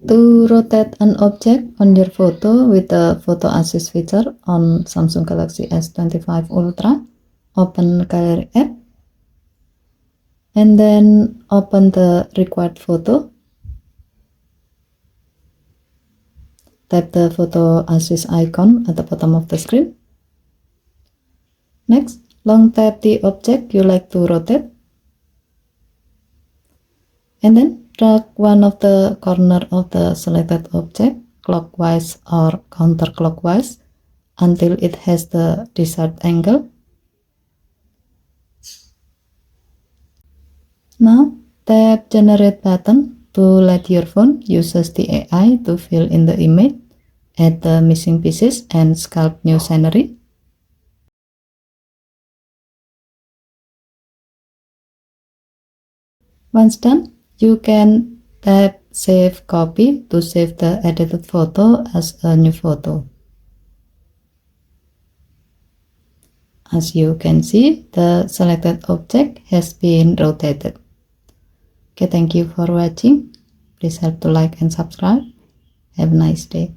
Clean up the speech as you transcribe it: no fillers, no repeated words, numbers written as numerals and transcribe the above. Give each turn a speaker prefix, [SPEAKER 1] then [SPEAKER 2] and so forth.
[SPEAKER 1] To rotate an object on your photo with the Photo Assist feature on Samsung Galaxy S25 Ultra, open Gallery app and then open the required photo. Tap the Photo Assist icon at the bottom of the screen. Next, long tap the object you like to rotate and then drag one of the corner of the selected object clockwise or counterclockwise until it has the desired angle. Now tap Generate button to let your phone uses the AI to fill in the image, add the missing pieces and sculpt new scenery. Once done, you can tap Save Copy to save the edited photo as a new photo. As you can see, the selected object has been rotated. Okay, thank you for watching. Please help to like and subscribe. Have a nice day.